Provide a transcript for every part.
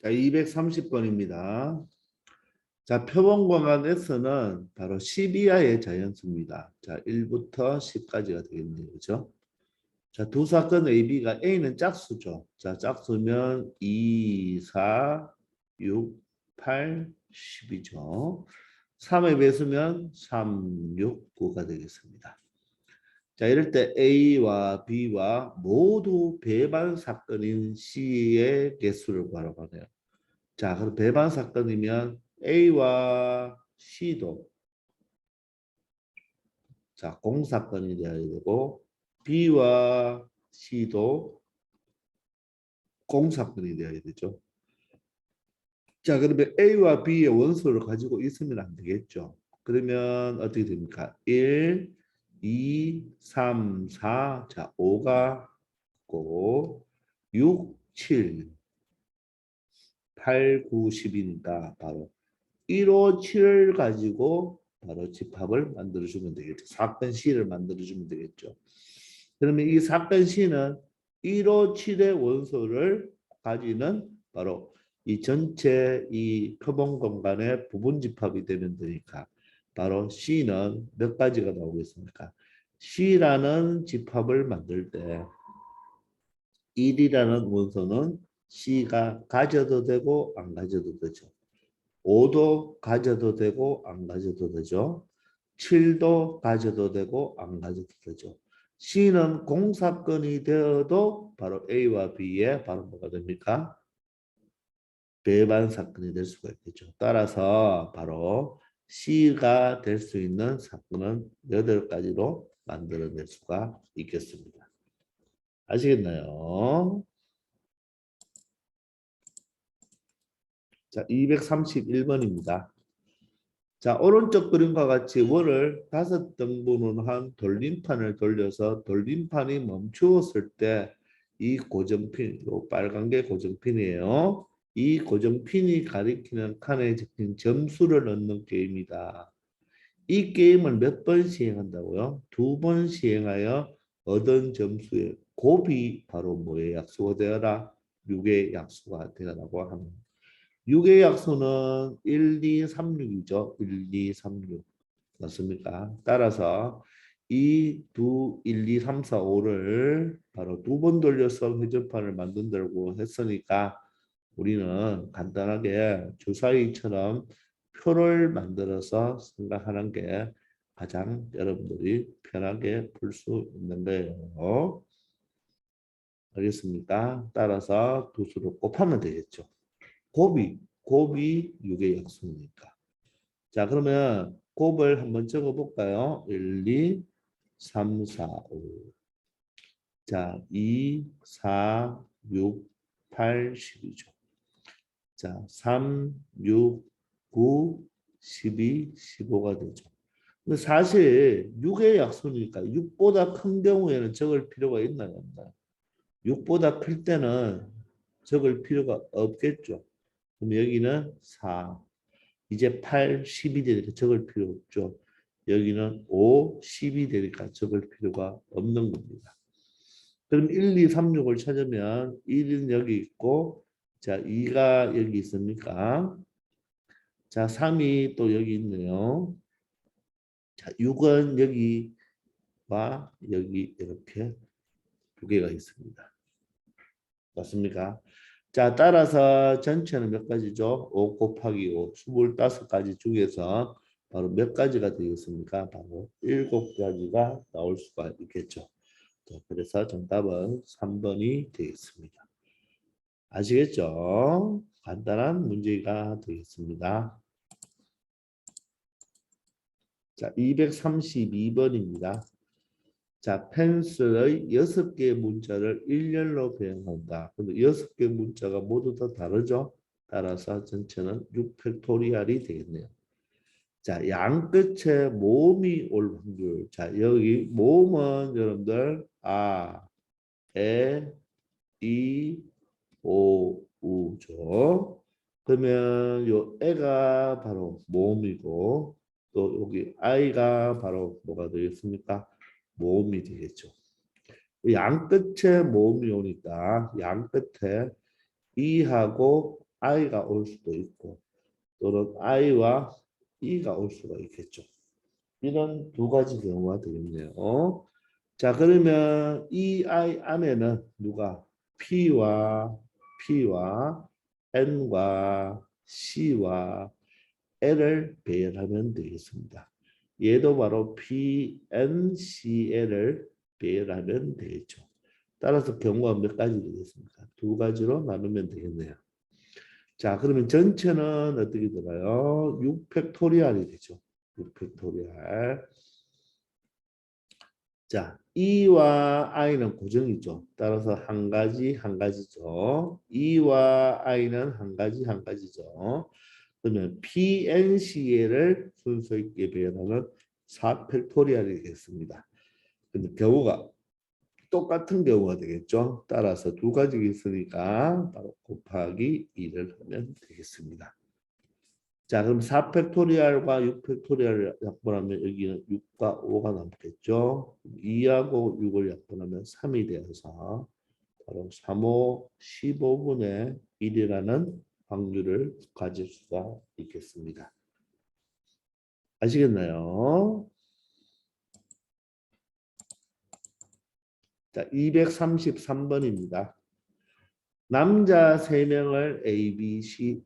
자, 230번입니다. 자, 표본공간에서는 바로 10 이하의 자연수입니다. 자, 1부터 10까지가 되겠네요. 그죠? 자, 두 사건 AB가 A는 짝수죠. 자, 짝수면 2, 4, 6, 8, 10이죠. 3의 배수면 3, 6, 9가 되겠습니다. 자, 이럴 때 A와 B와 모두 배반 사건인 C의 개수를 구하라고 하네요. 자, 그럼 배반 사건이면 A와 C도 자, 공사건이 되어야 되고 B와 C도 공사건이 되어야 되죠. 자, 그러면 A와 B의 원소를 가지고 있으면 안 되겠죠. 그러면 어떻게 됩니까? 1, 2, 3, 4, 자, 5가 있고 6, 7, 8, 9, 10이니까 바로 1, 5, 7을 가지고 바로 집합을 만들어주면 되겠죠. 사건 C를 만들어주면 되겠죠. 그러면 이 사건 C는 1, 5, 7의 원소를 가지는 바로 이 전체 이 표본 공간의 부분 집합이 되면 되니까 바로 C는 몇 가지가 나오겠습니까? C라는 집합을 만들 때 1이라는 원소는 C가 가져도 되고 안 가져도 되죠. 5도 가져도 되고 안 가져도 되죠. 7도 가져도 되고 안 가져도 되죠. C는 공사건이 되어도 바로 A와 B의 바로 뭐가 됩니까? 배반 사건이 될 수가 있겠죠. 따라서 바로 C가 될 수 있는 사건은 8가지로 만들어낼 수가 있겠습니다. 아시겠나요? 자, 231번입니다. 자, 오른쪽 그림과 같이 원을 5등분한 돌림판을 돌려서 돌림판이 멈추었을 때 이 고정핀, 요 빨간 게 고정핀이에요. 이 고정핀이 가리키는 칸에 적힌 점수를 넣는 게임이다. 이 게임을 몇 번 시행한다고요? 2번 시행하여 얻은 점수의 곱이 바로 뭐의 약수가 되어라? 6의 약수가 되어라고 합니다. 6의 약수는 1, 2, 3, 6이죠. 1, 2, 3, 6. 맞습니까? 따라서 이 1, 2, 3, 4, 5를 바로 2번 돌려서 회전판을 만든다고 했으니까 우리는 간단하게 주사위처럼 표를 만들어서 생각하는 게 가장 여러분들이 편하게 풀 수 있는 거예요. 알겠습니까? 따라서 두 수로 곱하면 되겠죠. 곱이 6의 약수니까. 자, 그러면 곱을 한번 적어볼까요? 1, 2, 3, 4, 5. 자, 2, 4, 6, 8, 10이죠. 자, 3, 6, 9, 12, 15가 되죠. 근데 사실 6의 약수니까 6보다 큰 경우에는 적을 필요가 있나요? 없나요? 6보다 클 때는 적을 필요가 없겠죠. 그럼 여기는 4. 이제 8, 10이 되니까 적을 필요 없죠. 여기는 5, 10이 되니까 적을 필요가 없는 겁니다. 그럼 1, 2, 3, 6을 찾으면 1은 여기 있고 자 2가 여기 있습니까? 자 3이 또 여기 있네요. 자 6은 여기와 여기 이렇게 두 개가 있습니다. 맞습니까? 자, 따라서 전체는 몇 가지죠? 5 곱하기 5, 25가지 중에서 바로 몇 가지가 되겠습니까? 바로 7가지가 나올 수가 있겠죠. 자, 그래서 정답은 3번이 되겠습니다. 아시겠죠? 간단한 문제가 되겠습니다. 자, 232번입니다. 자, 펜슬의 6개의 문자를 일렬로 배양한다. 근데 6개의 문자가 모두 다 다르죠? 따라서 전체는 6팩토리얼이 되겠네요. 자, 양 끝에 모음이 올 확률. 자, 여기 모음은 여러분들 아, 에, 이, 오, 우죠. 그러면 요 애가 바로 모음이고 또 여기 아이가 바로 뭐가 되겠습니까? 모음이 되겠죠. 양 끝에 모음이 오니까 양 끝에 이하고 I가 올 수도 있고 또는 I와 E가 올 수가 있겠죠. 이런 두 가지 경우가 되겠네요. 자, 그러면 이 I 안에는 누가 P와 N과 C와 L을 배열하면 되겠습니다. 얘도 바로 PNCL을 배열하면 되겠죠. 따라서 경우가 몇 가지 되겠습니까? 두 가지로 나누면 되겠네요. 자, 그러면 전체는 어떻게 들어요? 6팩토리얼이 되죠. 6팩토리얼. 자, E와 I는 고정이죠. 따라서 한 가지 한 가지죠. E와 I는 한 가지 한 가지죠. 그러면 PNCA를 순서 있게 배열하는 4팩토리얼이 되겠습니다. 근데 경우가 똑같은 경우가 되겠죠. 따라서 두 가지가 있으니까 바로 곱하기 2를 하면 되겠습니다. 자, 그럼 4팩토리얼과 6팩토리얼을 약분하면 여기는 6과 5가 남겠죠. 2하고 6을 약분하면 3이 되어서 바로 3호 15분의 1이라는 확률을 가질 수가 있겠습니다. 아시겠나요? 자, 233번입니다. 남자 3명을 A, B, C,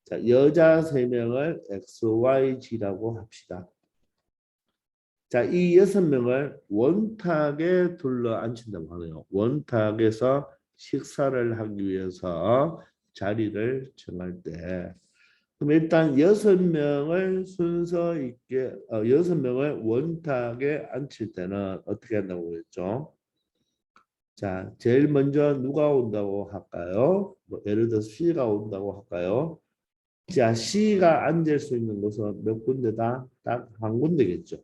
자, 여자 3명을 X, Y, G라고 합시다. 자, 이 6명을 원탁에 둘러 앉힌다고 하네요. 원탁에서 식사를 하기 위해서 자리를 정할 때 그럼 일단 6명을 순서 있게 6명을 원탁에 앉힐 때는 어떻게 한다고 그랬죠? 자, 제일 먼저 누가 온다고 할까요? 뭐 예를 들어 C가 온다고 할까요? 자, C가 앉을 수 있는 곳은 몇 군데다? 딱 한 군데겠죠.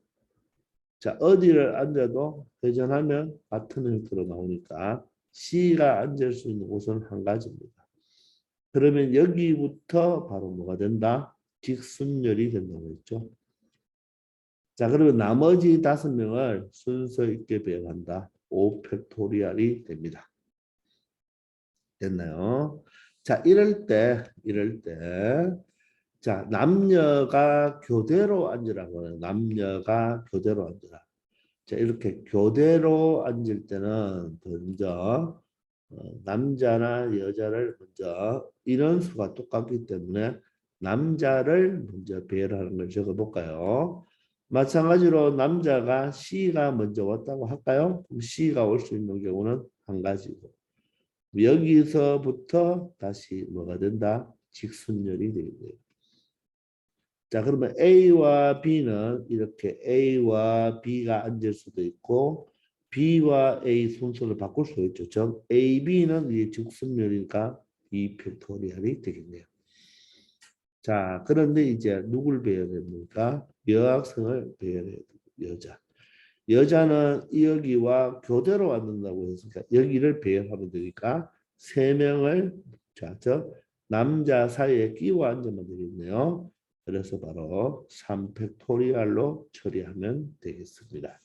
자, 어디를 앉아도 회전하면 같은 형태로 나오니까 C가 앉을 수 있는 곳은 한 가지입니다. 그러면 여기부터 바로 뭐가 된다? 직순열이 된다고 했죠. 자, 그러면 나머지 5명을 순서 있게 배열한다. 5팩토리얼이 됩니다. 됐나요? 자, 이럴 때, 자, 남녀가 교대로 앉으라고 해요. 남녀가 교대로 앉으라. 자, 이렇게 교대로 앉을 때는 먼저 남자나 여자를 먼저 인원수가 똑같기 때문에 남자를 먼저 배열하는 걸 적어볼까요? 마찬가지로 남자가 C가 먼저 왔다고 할까요? 그럼 C가 올 수 있는 경우는 한 가지고 여기서부터 다시 뭐가 된다? 직순열이 되겠네요. 자, 그러면 A와 B는 이렇게 A와 B가 앉을 수도 있고 B와 A 순서를 바꿀 수 있죠. 즉 A, B는 이게 직순열이니까 이 팩토리얼이 되겠네요. 자, 그런데 이제 누굴 배열합니까? 여학생을 배열해야 돼요. 여자. 여자는 여기와 교대로 왔는다고 했으니까 여기를 배열하면 되니까 3명을 자, 즉 남자 사이에 끼워 앉으면 되겠네요. 그래서 바로 3팩토리얼로 처리하면 되겠습니다.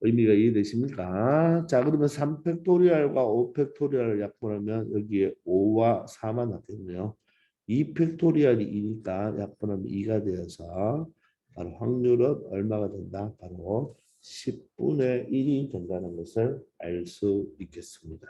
의미가 이해되십니까? 자, 그러면 3팩토리얼과 5팩토리얼을 약분하면 여기에 5와 4만 나겠네요. 2팩토리얼이 2니까 약분하면 2가 되어서 바로 확률은 얼마가 된다? 바로 10분의 1이 된다는 것을 알 수 있겠습니다.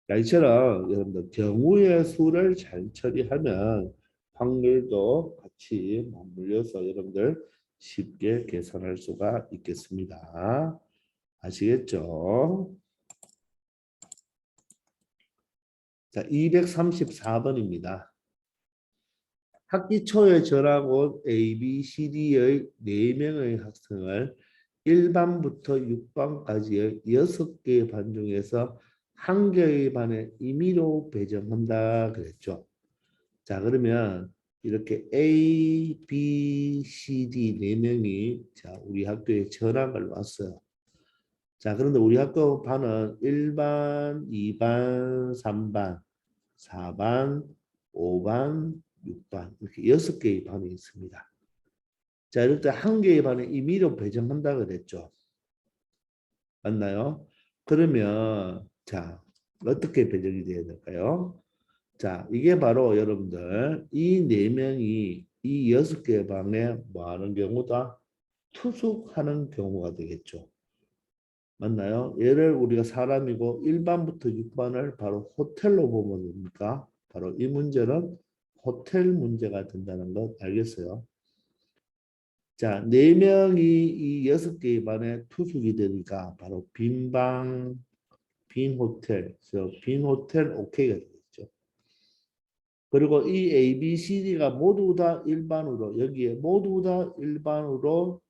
자, 이처럼 여러분들 경우의 수를 잘 처리하면 확률도 같이 맞물려서 여러분들 쉽게 계산할 수가 있겠습니다. 아시겠죠? 자, 234번입니다. 학기 초에 전학 A, B, C, D의 4명의 학생을 1반부터 6반까지의 6개의 반 중에서 1개의 반에 임의로 배정한다 그랬죠. 자, 그러면 이렇게 A, B, C, D 4명이 자, 우리 학교에 전학을 왔어요. 자, 그런데 우리 학교 반은 1반, 2반, 3반, 4반, 5반, 6반 이렇게 6개의 반이 있습니다. 자, 이럴 때 1개의 반에 임의로 배정한다 그랬죠. 맞나요? 그러면 자, 어떻게 배정이 돼야 될까요? 자, 이게 바로 여러분들 이 네 명이 이 6개 방에 뭐 하는 경우다? 투숙하는 경우가 되겠죠. 맞나요? 얘를 우리가 사람이고 1반부터 6반을 바로 호텔로 보면 됩니까? 바로 이 문제는 호텔 문제가 된다는 것 알겠어요? 자, 네 명이 이 6개의 반에 투숙이 되니까 바로 빈 방, 빈 호텔, 빈 호텔 오케이가 되겠죠. 그리고 이 A, B, C, D가 모두 다 일반으로 여기에 모두 다 일반으로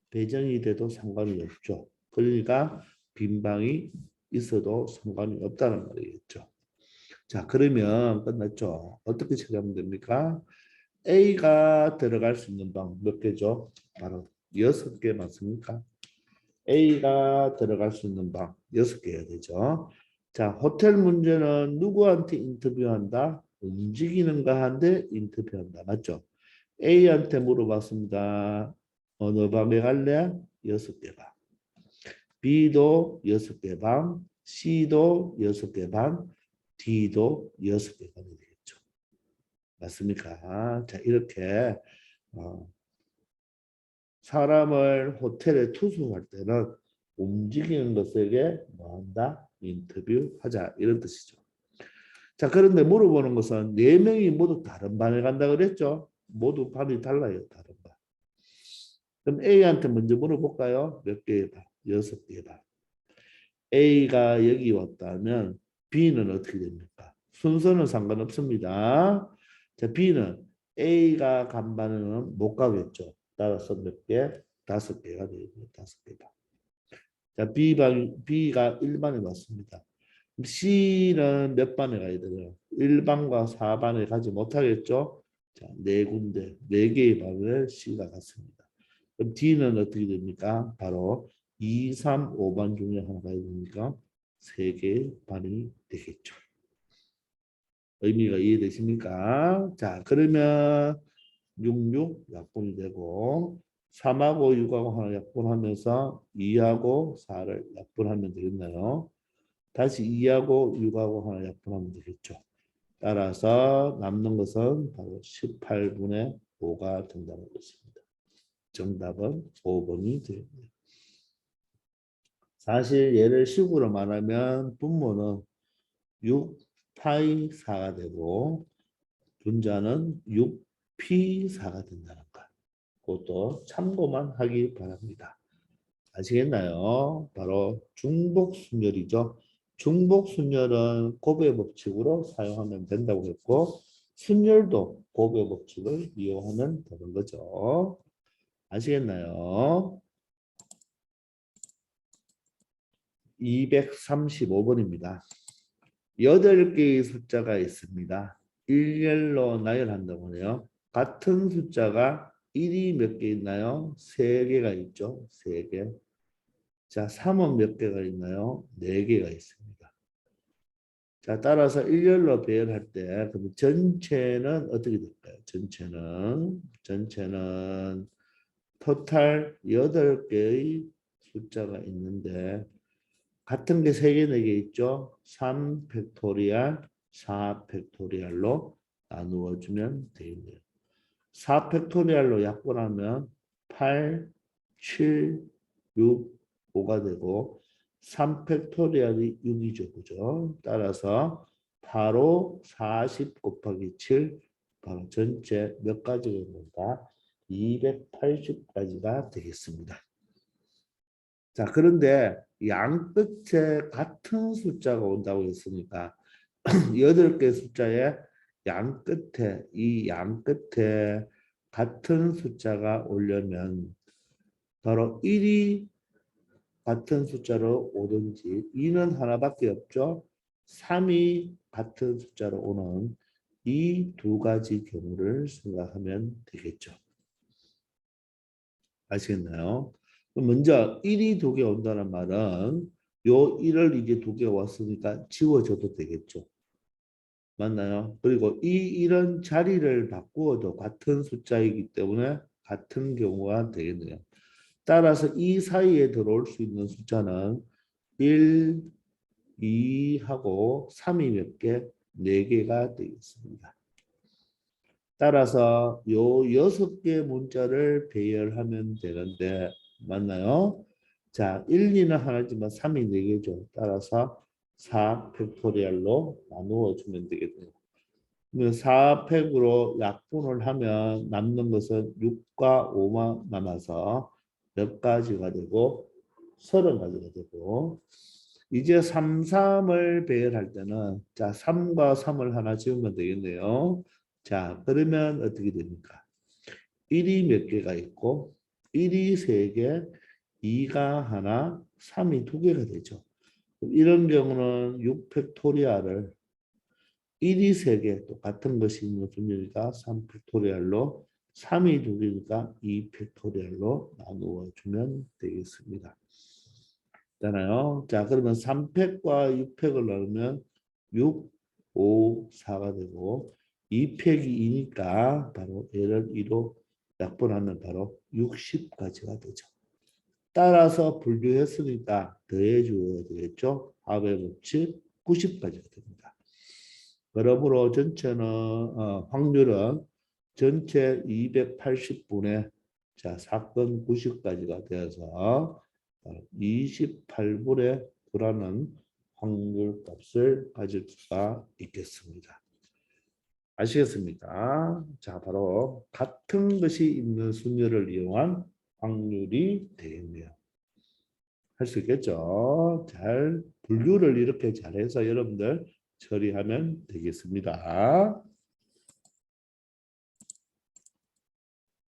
배정이 돼도 상관이 없죠. 그러니까 빈 방이 있어도 상관이 없다는 말이겠죠. 자, 그러면 끝났죠. 어떻게 처리하면 됩니까? A가 들어갈 수 있는 방 몇 개죠? 바로 6개 맞습니까? A가 들어갈 수 있는 방 6개야 되죠. 자, 호텔 문제는 누구한테 인터뷰한다? 움직이는가 한데 인터뷰한다. 맞죠? A한테 물어봤습니다. 어느 방에 갈래? 6개 방. B도 6개 방, C도 6개 방, D도 6개 방이 되겠죠. 맞습니까? 자, 이렇게 어, 사람을 호텔에 투숙할 때는 움직이는 것에게 뭐한다? 인터뷰하자 이런 뜻이죠. 자, 그런데 물어보는 것은 네 명이 모두 다른 반에 간다 그랬죠? 모두 반이 달라요, 다른 반. 그럼 A한테 먼저 물어볼까요? 몇 개의 반? 6개의 반. A가 여기 왔다면 B는 어떻게 됩니까? 순서는 상관없습니다. 자, B는 A가 간 반은 못 가겠죠. 따라서 몇 개? 5개가 되겠네요. 5개 반. 자, B가 1반에 왔습니다. C는 몇 반에 가야 되나요? 1반과 4반에 가지 못하겠죠? 자, 네 군데, 네 개의 반을 C가 갔습니다. 그럼 D는 어떻게 됩니까? 바로 2, 3, 5반 중에 하나 가야 되니까 세 개의 반이 되겠죠. 의미가 이해되십니까? 자, 그러면 66 약분이 되고 3하고 6하고 하나 약분하면서 2하고 4를 약분하면 되겠나요? 다시 2하고 6하고 하나 약분하면 되겠죠. 따라서 남는 것은 바로 18분의 5가 된다는 것입니다. 정답은 5번이 되겠네요. 사실 얘를 식으로 말하면 분모는 6파이 4가 되고 분자는 6p 4가 된다는 거. 그것도 참고만 하기 바랍니다. 아시겠나요? 바로 중복순열이죠. 중복순열은 곱의 법칙으로 사용하면 된다고 했고 순열도 곱의 법칙을 이용하면 되는 거죠. 아시겠나요? 235번입니다. 8개의 숫자가 있습니다. 일렬로 나열한다고 해요. 같은 숫자가 1이 몇 개 있나요? 3개가 있죠. 3개. 자, 3은 몇 개가 있나요? 4개가 있습니다. 자, 따라서 일렬로 배열할 때 그럼 전체는 어떻게 될까요? 전체는 토탈 8개의 숫자가 있는데 같은 게 3개, 4개 있죠? 3 팩토리얼, 4 팩토리얼로 나누어 주면 되겠네요. 4 팩토리얼로 약분하면 8, 7, 6, 5가 되고 3 팩토리얼이 6이죠. 그죠? 따라서 바로 40 곱하기 7 바로 전체 몇 가지가 있는가? 280가지가 되겠습니다. 자, 그런데 양 끝에 같은 숫자가 온다고 했으니까 8개 숫자의 양 끝에 이 양 끝에 같은 숫자가 오려면 바로 1이 같은 숫자로 오든지 2는 하나밖에 없죠. 3이 같은 숫자로 오는 이 두 가지 경우를 생각하면 되겠죠. 아시겠나요? 그럼 먼저 1이 두 개 온다는 말은 요 1을 이제 두 개 왔으니까 지워줘도 되겠죠. 맞나요? 그리고 이 1은 자리를 바꾸어도 같은 숫자이기 때문에 같은 경우가 되겠네요. 따라서 이 사이에 들어올 수 있는 숫자는 1, 2하고 3이 몇 개? 4개가 되겠습니다. 따라서 요 6개 문자를 배열하면 되는데 맞나요? 자, 1, 2는 하나지만 3이 4개죠. 따라서 4 팩토리얼로 나누어 주면 되겠네요. 4팩으로 약분을 하면 남는 것은 6과 5만 남아서 몇 가지가 되고 30가지가 되고 이제 3, 3을 배열할 때는 자 3과 3을 하나 지우면 되겠네요. 자 그러면 어떻게 됩니까? 1이 몇 개가 있고 1이 3개, 2가 하나, 3이 2개가 되죠. 이런 경우는 6팩토리얼을 1이 3개 똑같은 것이 있는 분열이니까 3팩토리얼로 3이 2개니까 2팩토리얼로 나누어 주면 되겠습니다. 있잖아요. 자, 그러면 3팩과 6팩을 나누면 6, 5, 4가 되고 2팩이 2니까 바로 얘를 2로 약분하면 바로 60까지가 되죠. 따라서 분류했으니까 더해 주어야 되겠죠. 합의 법칙 90까지가 됩니다. 그러므로 전체는 확률은 전체 280분의 자 사건 90까지가 되어서 28분의 9라는 확률 값을 가질 수가 있겠습니다. 아시겠습니까? 자, 바로 같은 것이 있는 순열을 이용한 확률이 되겠네요. 할 수 있겠죠? 잘 분류를 이렇게 잘해서 여러분들 처리하면 되겠습니다.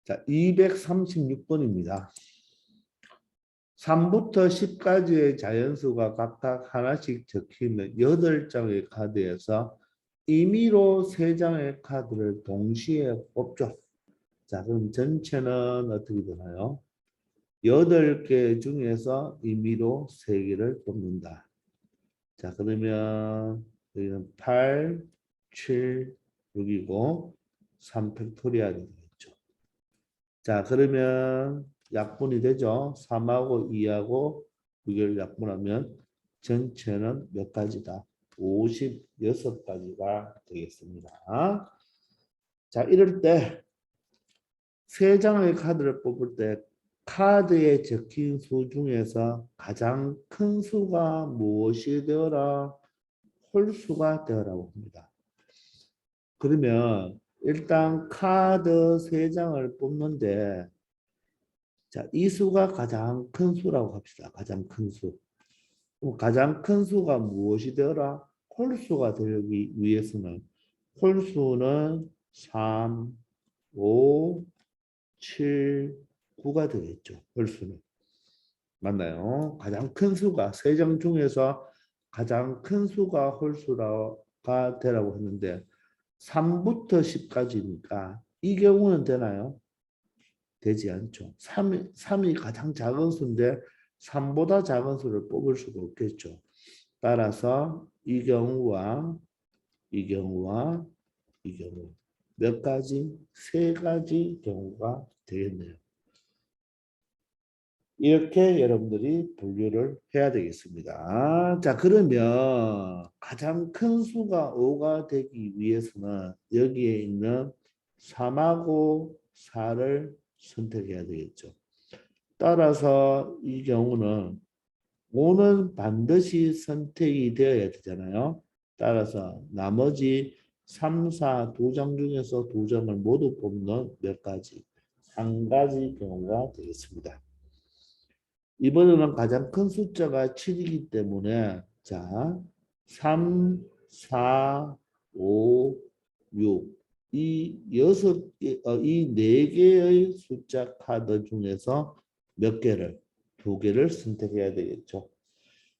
자, 236번입니다. 3부터 10까지의 자연수가 각각 하나씩 적혀있는 8장의 카드에서 임의로 3장의 카드를 동시에 뽑죠. 자, 그럼 전체는 어떻게 되나요? 8개 중에서 임의로 3개를 뽑는다. 자, 그러면 여기는 8, 7, 6이고 3팩토리얼이 되겠죠. 자, 그러면 약분이 되죠. 3하고 2하고 6을 약분하면 전체는 몇 가지다? 56가지가 되겠습니다. 자, 이럴 때 3장의 카드를 뽑을 때 카드에 적힌 수 중에서 가장 큰 수가 무엇이 되어라? 홀수가 되어라고 합니다. 그러면 일단 카드 3장을 뽑는데 자, 이 수가 가장 큰 수라고 합시다. 가장 큰 수. 가장 큰 수가 무엇이 되어라? 홀수가 되기 위해서는 홀수는 3, 5, 7, 9가 되겠죠. 홀수는. 맞나요? 가장 큰 수가 3장 중에서 가장 큰 수가 홀수가 되라고 했는데 3부터 10까지니까 이 경우는 되나요? 되지 않죠. 3이 가장 작은 수인데 3보다 작은 수를 뽑을 수가 없겠죠. 따라서 이 경우와 이 경우와 이 경우 몇 가지? 3가지 경우가 되겠네요. 이렇게 여러분들이 분류를 해야 되겠습니다. 자, 그러면 가장 큰 수가 5가 되기 위해서는 여기에 있는 3하고 4를 선택해야 되겠죠. 따라서 이 경우는 5는 반드시 선택이 되어야 되잖아요. 따라서 나머지 3, 4 2장 중에서 2장을 모두 뽑는 몇 가지? 한 가지 경우가 되겠습니다. 이번에는 가장 큰 숫자가 7이기 때문에 자 3, 4, 5, 6 이 6개, 이 4개의 숫자 카드 중에서 몇 개를? 2개를 선택해야 되겠죠.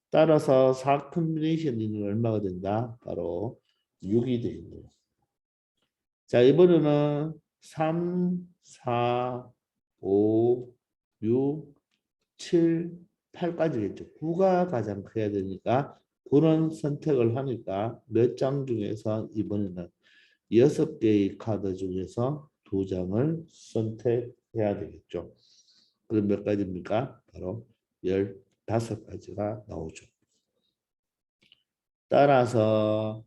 따라서 4 컴비네이션이 얼마가 된다? 바로 6이 되겠네요. 자, 이번에는 3, 4, 5, 6, 7, 8까지겠죠. 9가 가장 커야 되니까 9는 선택을 하니까 몇 장 중에서 이번에는 6개의 카드 중에서 2장을 선택해야 되겠죠. 그럼 몇 가지입니까? 바로 15가지가 나오죠. 따라서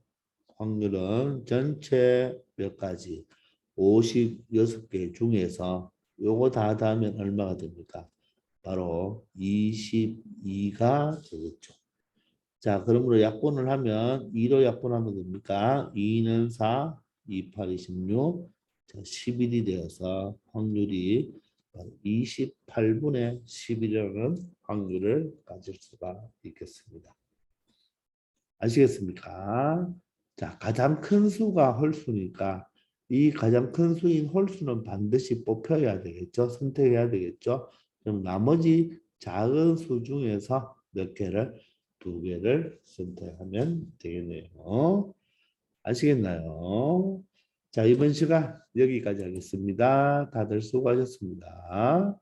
확률은 전체 몇 가지? 56개 중에서 요거 다 더하면 얼마가 됩니까? 바로 22가 되겠죠. 자, 그러므로 약분을 하면 2로 약분하면 됩니까? 2는 4, 2, 8, 26. 자, 11이 되어서 확률이 28분의 11이라는 확률을 가질 수가 있겠습니다. 아시겠습니까? 자, 가장 큰 수가 홀수니까 이 가장 큰 수인 홀수는 반드시 뽑혀야 되겠죠. 선택해야 되겠죠. 그럼 나머지 작은 수 중에서 몇 개를? 두 개를 선택하면 되겠네요. 아시겠나요? 자, 이번 시간 여기까지 하겠습니다. 다들 수고하셨습니다.